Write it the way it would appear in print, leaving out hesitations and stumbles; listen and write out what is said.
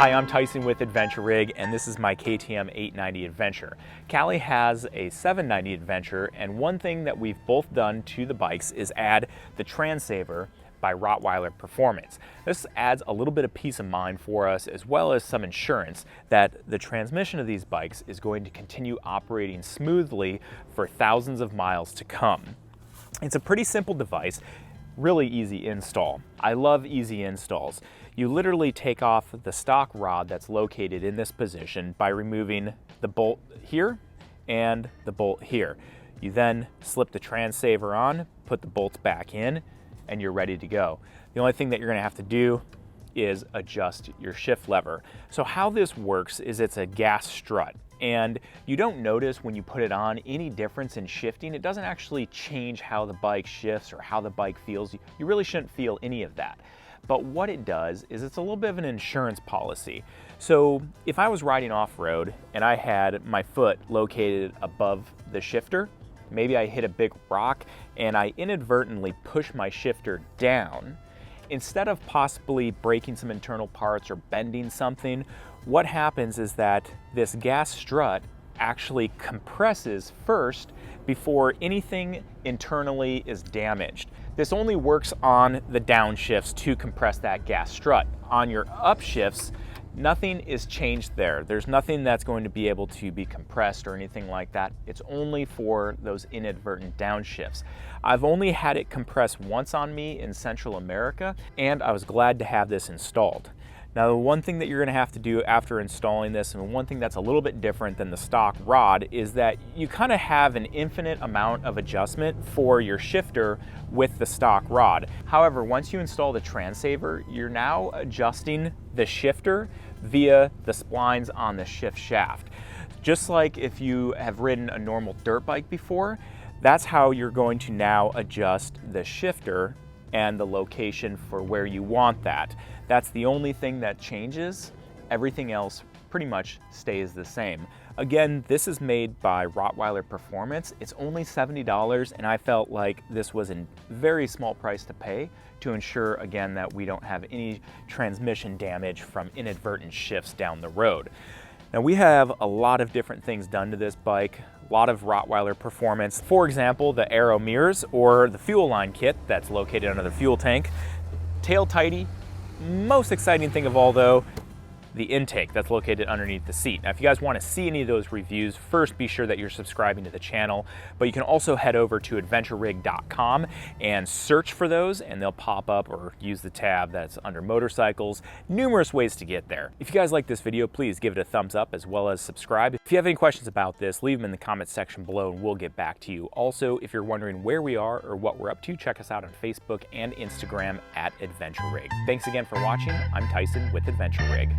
Hi, I'm Tyson with Adventure Rig, and this is my KTM 890 Adventure. Callie has a 790 Adventure, and one thing that we've both done to the bikes is add the Transaver by Rottweiler Performance. This adds a little bit of peace of mind for us, as well as some insurance that the transmission of these bikes is going to continue operating smoothly for thousands of miles to come. It's a pretty simple device, really easy install. I love easy installs. You literally take off the stock rod that's located in this position by removing the bolt here and the bolt here. You then slip the Transaver on, put the bolts back in, and you're ready to go. The only thing that you're gonna have to do is adjust your shift lever. So how this works is it's a gas strut, and you don't notice when you put it on any difference in shifting. It doesn't actually change how the bike shifts or how the bike feels. You really shouldn't feel any of that. But what it does is it's a little bit of an insurance policy. So if I was riding off-road and I had my foot located above the shifter, maybe I hit a big rock and I inadvertently push my shifter down, instead of possibly breaking some internal parts or bending something, what happens is that this gas strut actually compresses first before anything internally is damaged. This only works on the downshifts to compress that gas strut. On your upshifts, nothing is changed there. There's nothing that's going to be able to be compressed or anything like that. It's only for those inadvertent downshifts. I've only had it compress once on me in Central America, and I was glad to have this installed. Now, the one thing that you're gonna have to do after installing this, and one thing that's a little bit different than the stock rod, is that you kind of have an infinite amount of adjustment for your shifter with the stock rod. However, once you install the Transaver, you're now adjusting the shifter via the splines on the shift shaft. Just like if you have ridden a normal dirt bike before, that's how you're going to now adjust the shifter and the location for where you want that. That's the only thing that changes. Everything else pretty much stays the same. Again, this is made by Rottweiler Performance. It's only $70, and I felt like this was a very small price to pay to ensure, again, that we don't have any transmission damage from inadvertent shifts down the road. Now, we have a lot of different things done to this bike, a lot of Rottweiler Performance. For example, the aero mirrors or the fuel line kit that's located under the fuel tank. Tail tidy. Most exciting thing of all, though, the intake that's located underneath the seat. Now, if you guys want to see any of those reviews, first be sure that you're subscribing to the channel, but you can also head over to adventurerig.com and search for those, and they'll pop up, or use the tab that's under motorcycles. Numerous ways to get there. If you guys like this video, please give it a thumbs up as well as subscribe. If you have any questions about this, leave them in the comments section below and we'll get back to you. Also, if you're wondering where we are or what we're up to, check us out on Facebook and Instagram at Adventure Rig. Thanks again for watching. I'm Tyson with Adventure Rig.